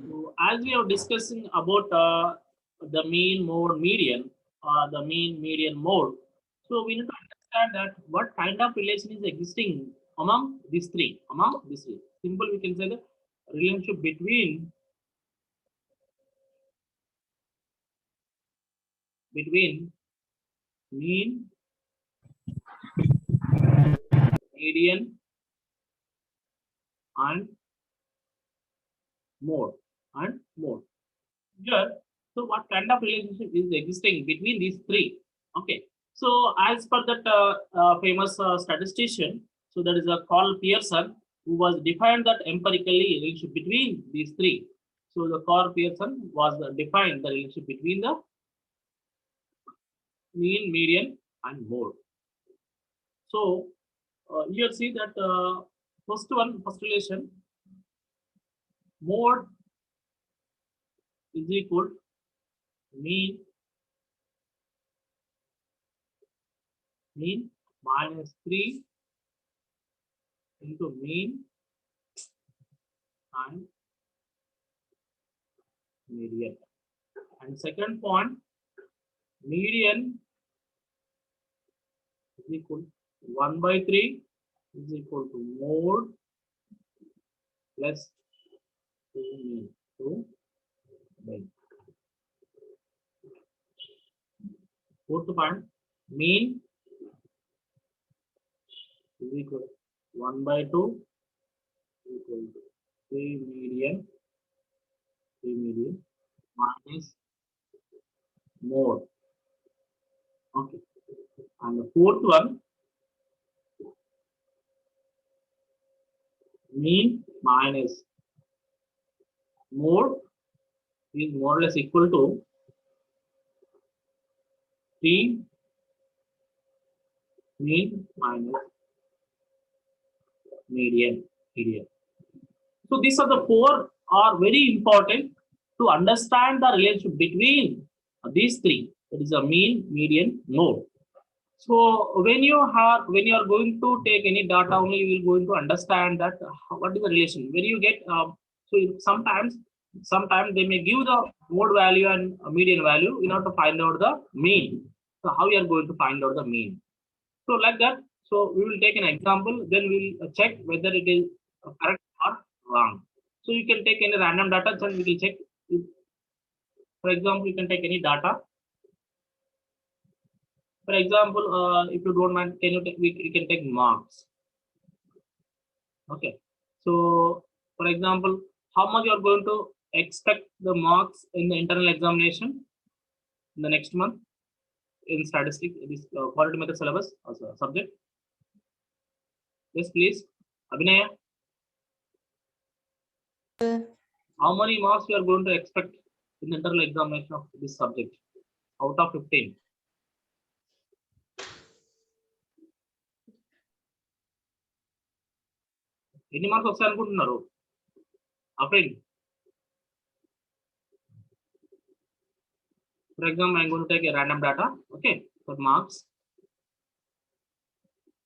So as we are discussing about the mean, mode, median, the mean, median, mode, so we need to understand that what kind of relation is existing among these three. Among these three, simple we can say the relationship between mean, median, and mode and mode. Here, so what kind of relationship is existing between these three? Okay, so as per that famous statistician, so that is a Carl Pearson, who was defined that empirically relationship between these three. So the Carl Pearson was defined the relationship between the mean, median, and mode. So here see that first relation, mode is equal mean minus 3 into mean and median. And second point, median is equal to 1 by 3 is equal to mode plus 2 mean. 2 by. Fourth point, mean is equal to 1 by 2 equal to 3 median minus mode. Okay. And the fourth one, mean minus mode is more or less equal to 3 mean minus median. So these are the four are very important to understand the relationship between these three. That is a mean, median, mode. So when you are going to take any data, only you will going to understand that what is the relation. When you get so sometimes they may give the mode value and median value in order to find out the mean. So how you are going to find out the mean? So like that. So we will take an example, then we will check whether it is correct or wrong. So you can take any random data, and we will check. For example, you can take any data. For example, if you don't mind, can you take, we can take marks. Okay. So for example, how much you are going to expect the marks in the internal examination in the next month in statistics, this quality method syllabus as a subject? Yes, please. Abhinaya. How many marks you are going to expect in the internal examination of this subject out of 15? Any marks వస్తాయి అనుకుంటున్నారు? Afraid. For example, I'm going to take a random data. Okay, for marks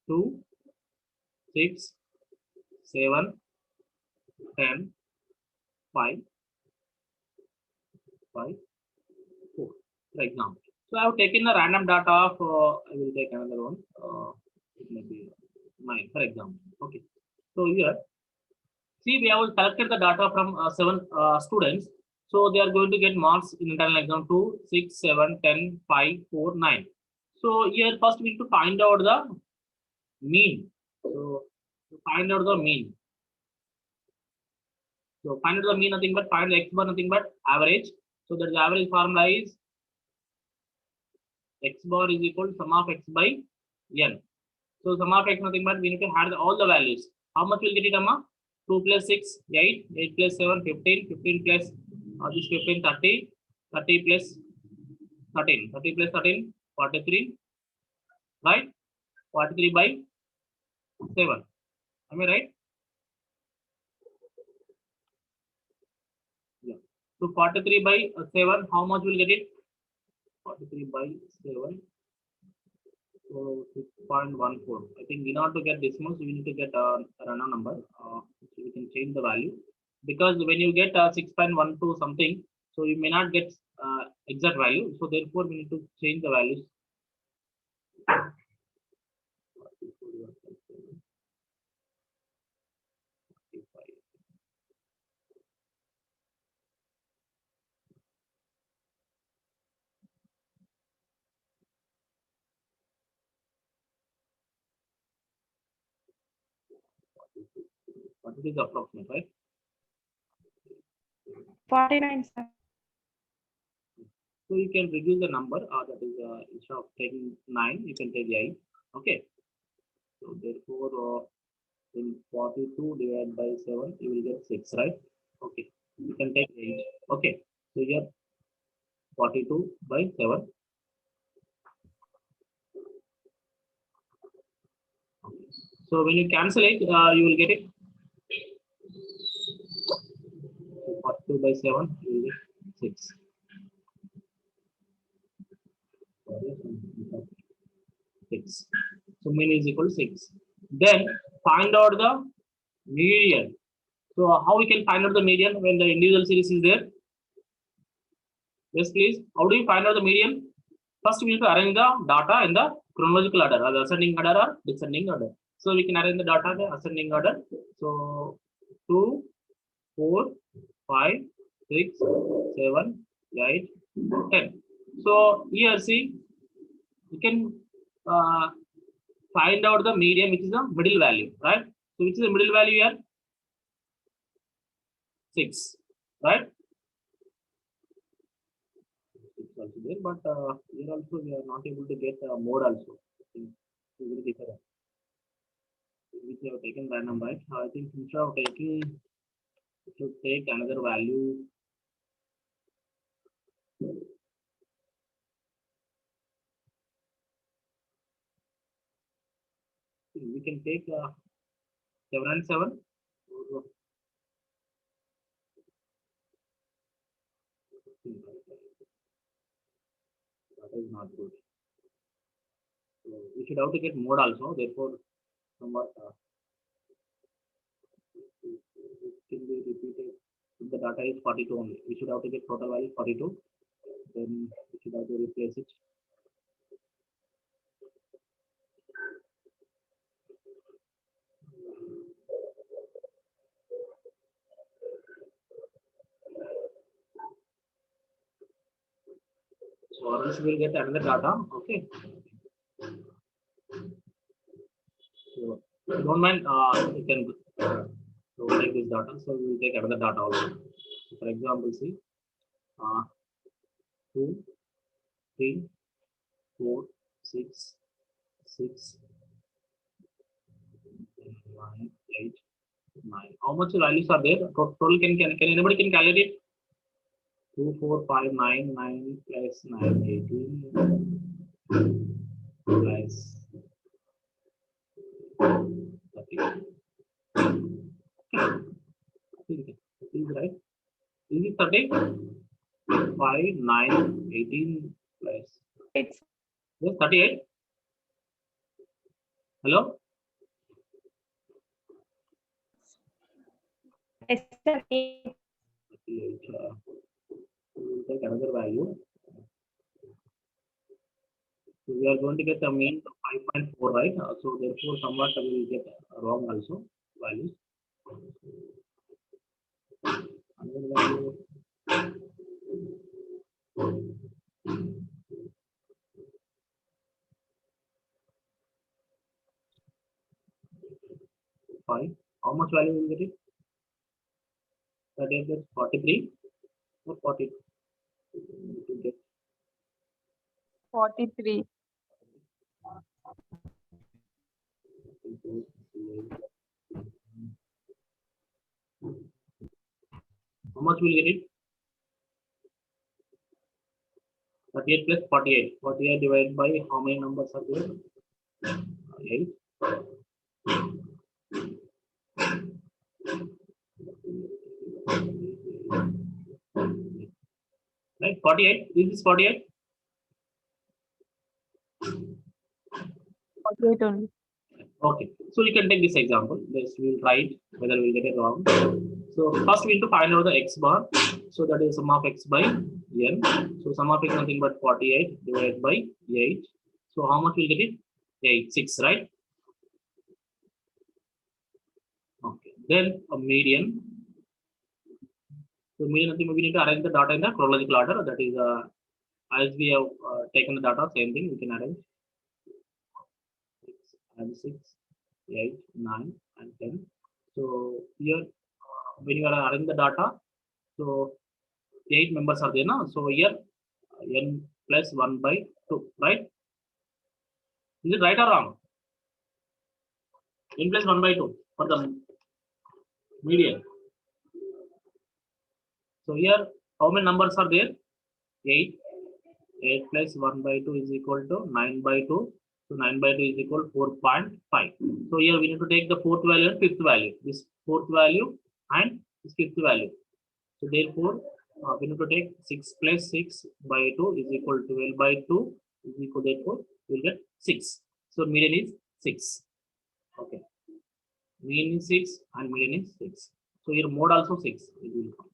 2, 6, 7, 10, 5, 5, 4. For example, so I have taken a random data of. I will take another one. It may be 9, for example. Okay. So here, see, we have collected the data from 7 students. So they are going to get marks in internal exam 2, 6, 7, 10, 5, 4, 9. So here first we need to find out the mean. So to find out the mean. So find out the mean, nothing but find x bar, nothing but average. So that the average formula is x bar is equal to sum of x by n. So sum of x, nothing but we need to add all the values. How much will get it, Amma? 2 plus 6, 8, 8 plus 7, 15, 15 plus this 15, 30, 30 plus 13, 30 plus 13, 43, right? 43 by 7. Am I right? Yeah. So 43 by 7, how much will get it? 43 by 7. So 6.14. I think in order to get decimals, we need to get a random number. So we can change the value. because when you get 6.12 something, so you may not get exact value. So therefore, we need to change the values. What is the approximate, right? 49, sir. So you can reduce the number, that is instead of taking 9, you can take 8. Okay. So therefore, in 42 divided by 7, you will get 6, right? Okay. You can take 8. Okay. So here 42 by 7. Okay. So when you cancel it, you will get it. So 42 by 7, you will get 6. 6. So mean is equal to 6. Then find out the median. So how we can find out the median when the individual series is there? Yes, please. How do you find out the median? First, we need to arrange the data in the chronological order, or the ascending order or descending order. So we can arrange the data in the ascending order. So 2, 4, 5, 6, 7, 8, 10. So here see, you can find out the median, which is the middle value, right? So which is the middle value here? 6, right? Also there, but here also we are not able to get mode also. Very different. Which we have taken random, right? I think instead of taking, we should take another value. We can take 7 and 7. That is not good. So we should have to get mode also. Therefore, somewhat it can be repeated. If the data is 42 only, we should have to get total value 42. Then we should have to replace it. So or else we'll get another data. Okay. So if you don't mind, you can take this data. So we will take another data also. So for example, see 2, 3, 4, 6, 6, 9, 8, 9. How much values are there? Total can anybody can calculate? 2, 4, 5, 9, 9 plus 9, 18 plus 30. Is right? Is it 30? 5, 9, 18 plus. It's Yes, 38. Hello? sir. 38. We will take another value. So we are going to get a mean of 5.4, right? So therefore, somewhat we will get wrong also values. Another value. Five. How much value will get it? 38 plus 43 or 40? To get 43. how much will get it? 38 plus 48. 48 divided by how many numbers are there? 8. Right, 48. This is 48. 48 only. Okay, so you can take this example. Let's we'll try it whether we'll get it wrong. So first we need to find out the x bar. So that is sum of x by n. So sum of x nothing but 48 divided by 8. So how much we'll get it? 8, 6, right? Okay. Then a median. So median nothing we need to arrange the data in the chronological order. That is as we have taken the data, same thing we can arrange. 6 and 6, 8, 9, and 10. So here, when you are arranging the data, so 8 members are there now. So here, n plus 1 by 2, right? Is it right or wrong? N plus 1 by 2 for the median. So here, how many numbers are there? 8. 8 plus 1 by 2 is equal to 9 by 2. So 9 by 2 is equal to 4.5. So here we need to take the fourth value and fifth value. This fourth value and this fifth value. So therefore, we need to take 6 plus 6 by 2 is equal to 12 by 2 is equal, therefore we will get 6. So median is 6. Okay. Mean is 6 and median is 6. So here mode also 6. It will come.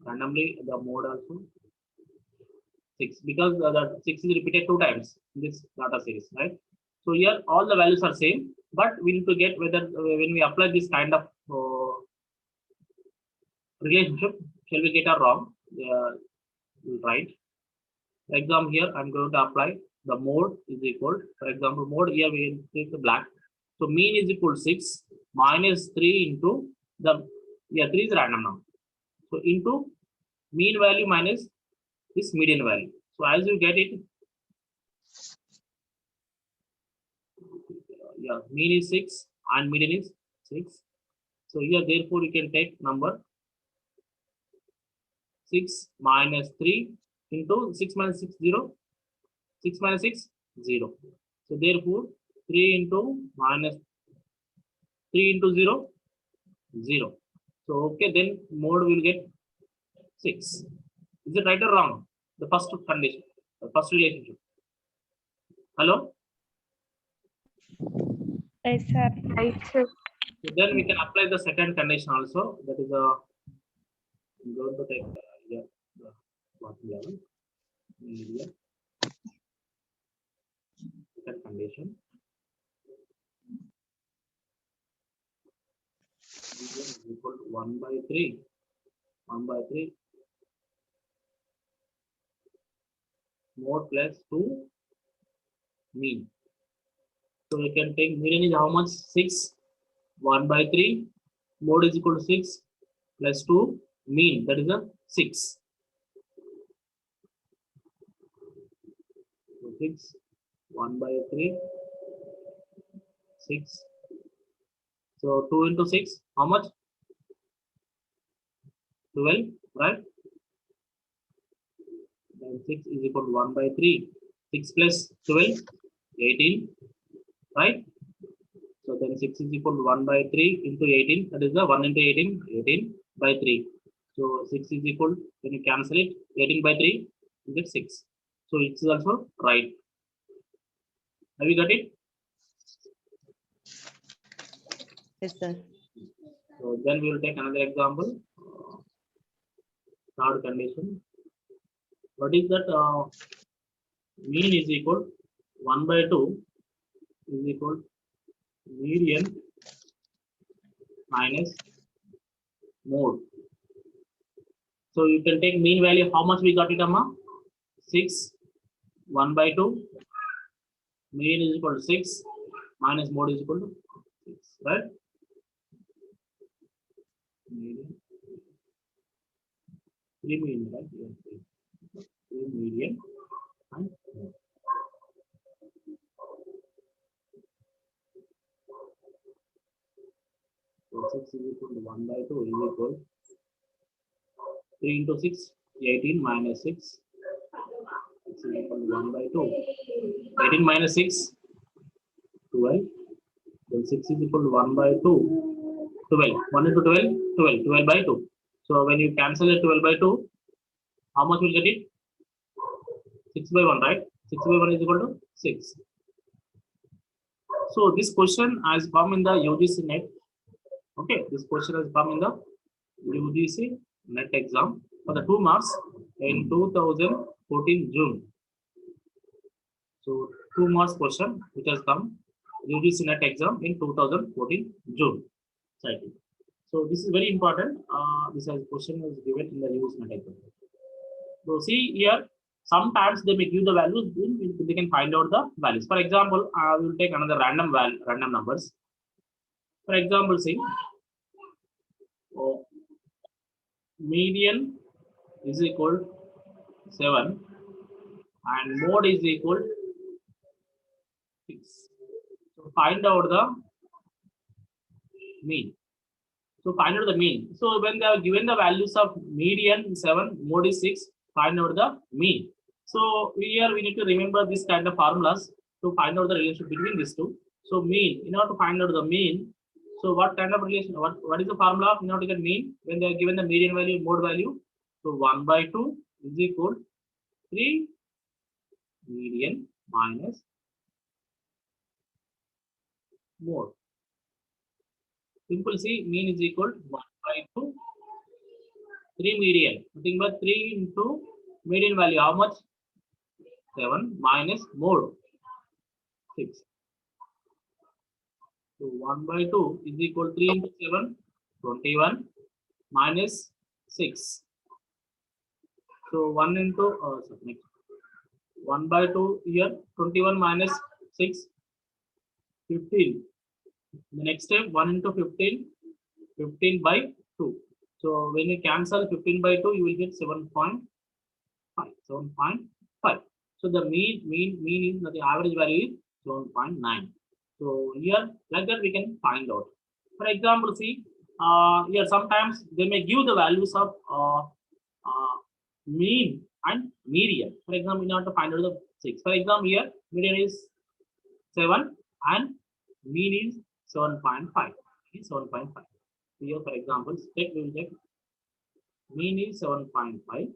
Randomly the mode also 6 because the 6 is repeated 2 times in this data series, right? So here all the values are same, but we need to get whether when we apply this kind of relationship, shall we get or wrong? Right. For example, here I'm going to apply the mode is equal. For example, mode here we will take the black. So mean is equal to 6 minus 3 into the 3 is random now. So into mean value minus this median value. So as you get it, mean is 6 and median is 6. So here therefore you can take number 6 minus 3 into 6 minus 6 0. 6 minus 6 0. So therefore 3 into minus 3 into 0 0. So okay, then mode will get 6. Is it right or wrong? The first condition, the first relationship. Hello? Yes, sir. Right, sir. So then we can apply the second condition also. That is I'm going to take the bottom level. Median. Second condition. Median is equal to 1 by 3. 1 by 3. Mode plus 2 mean. So we can take median is how much? 6. 1 by 3. Mode is equal to 6 plus 2 mean. That is a 6. So 6. 1 by 3. 6. So 2 into 6. How much? 12. Right? Then 6 is equal to 1 by 3. 6 plus 12. 18. Right? So then 6 is equal to 1 by 3 into 18. That is the 1 into 18. 18 by 3. So 6 is equal, when you cancel it, 18 by 3, you get 6. So it is also right. Have you got it? Yes, sir. So then we will take another example. Third condition. What is that? Mean is equal 1 by 2 is equal median minus mode. So you can take mean value. How much we got it, Amma? 6. 1 by 2. Median is equal to 6 minus mode is equal to 6, right? Median. 3 median, right? Yes, 3 median and mode. So 6 is equal to 1 by 2 is equal 3 into 6, 18 minus 6. 6 is equal to 1 by 2. 18 minus 6, 12. Then 6 is equal to 1 by 2. 12. 1 into 12, 12. 12 by 2. So when you cancel the 12 by 2, how much will get it? 6 by 1, right? 6 by 1 is equal to 6. So this question has come in the UGC net. Okay, this question has come in the UGC net exam for the 2 marks in 2014 June. So 2 marks question which has come UGC net exam in 2014 June. Cycle. So this is very important. This has question is given in the UGC net exam. So see here, sometimes they may give the values, they can find out the values. For example, I will take another random numbers. For example, see, median is equal 7 and mode is equal 6. So find out the mean. So find out the mean. So when they are given the values of median 7, mode is 6, find out the mean. So here we need to remember this kind of formulas to find out the relationship between these two. So mean, in order to find out the mean, so what kind of relation, what is the formula in order to get mean when they are given the median value, mode value? So 1 by 2 is equal 3 median minus mode. Simple, see, mean is equal 1 by 2, 3 median. Nothing but 3 into median value, how much? 7 minus mode 6. So 1 by 2 is equal 3 into 7, 21 minus 6. So 1 into, next. 1 by 2 here, 21 minus 6, 15. The next step, 1 into 15, 15 by 2. So when you cancel 15 by 2, you will get 7.5. 7.5. So the mean is the average value is 7.9. So here, like that, we can find out. For example, see, here sometimes they may give the values of mean and median. For example, in order to find out the 6. For example, here median is 7 and mean is 7.5. Is 7.5. Here, for example, we will check. Mean is 7.5.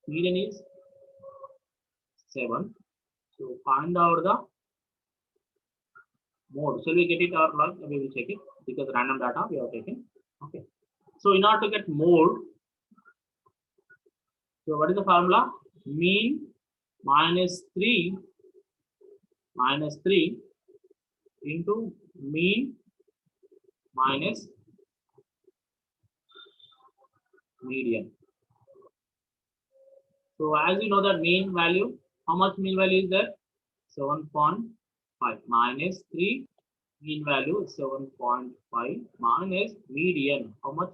Median is 7. So find out the mode. Shall we get it or not? We will check it because random data we are taking. Okay. So in order to get mode, so what is the formula? Mean minus 3 into mean minus median. So as you know that mean value, how much mean value is there? 7.5 minus 3 mean value 7.5 minus median, how much?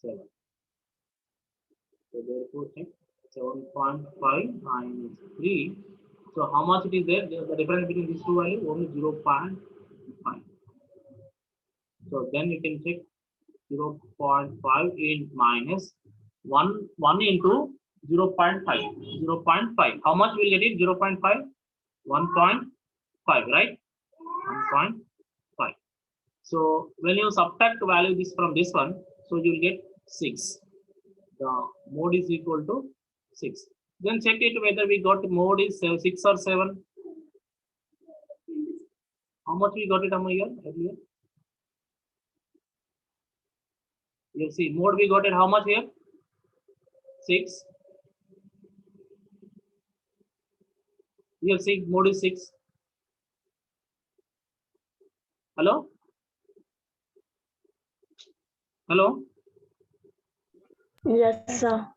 7. So therefore check 7.5 minus 3. So how much it is there? The difference between these two values only 0.5. So then you can check 0.5 in minus 1 into 0.5. 0.5. How much will get it? 0.5? 1.5, right? 1.5. So when you subtract value this from this one, so you will get 6. The mode is equal to 6. Then check it whether we got mode is 6 or 7. How much we got it here earlier? You see, mode we got it how much here? 6. You see, mode is 6. Hello? Hello? Yes, sir.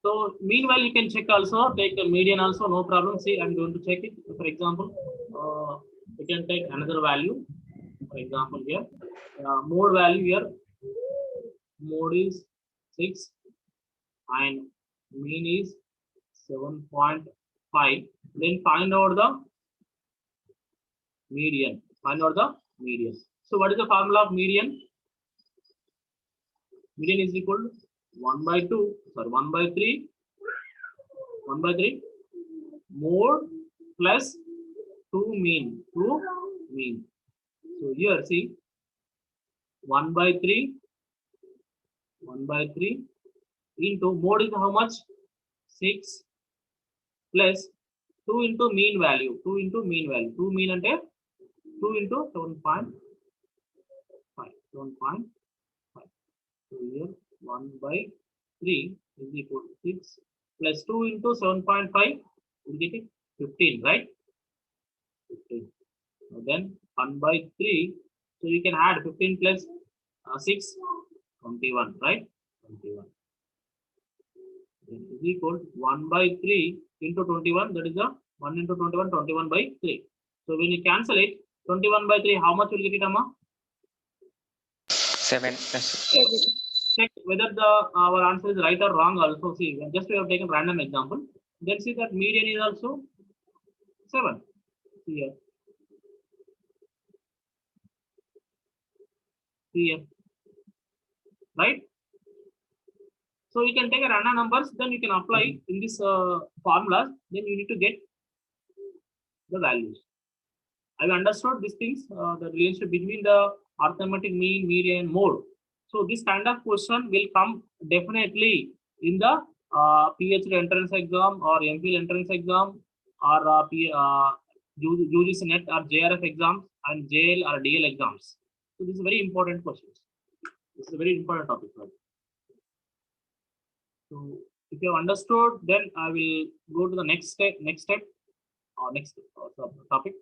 So meanwhile, you can check also, take the median also, no problem. See, I'm going to check it. For example, you can take another value. For example, here, mode value here, mode is 6 and mean is 7.5. Then find out the median. Find out the median. So what is the formula of median? Median is equal to 1 by 2, sorry, 1 by 3, 1 by 3, mode plus 2 mean. So here see 1 by 3 into mode is how much? 6 plus 2 into mean value. 2 into mean value. 2 mean and 2 into 7.5. 7.5. So here 1 by 3 is equal to 6 plus 2 into 7.5. We get it 15, right? 15. So then 1 by 3. So you can add 15 plus 6, 21, right? 21. Then is equal to 1 by 3 into 21. That is the 1 into 21, 21 by 3. So when you cancel it, 21 by 3, how much will get it, Amma? 7. Check whether our answer is right or wrong. Also, see, just we have taken random example. Then see that median is also 7. See here. See here. Right? So you can take a random numbers, then you can apply in this formulas. Then you need to get the values. Have you understood these things? The relationship between the arithmetic mean, median, mode. So this kind of question will come definitely in the PhD entrance exam or MPhil entrance exam or UGC NET or JRF exams and JL or DL exams. So this is very important questions. This is a very important topic. Right? So if you have understood, then I will go to the next step or next topic.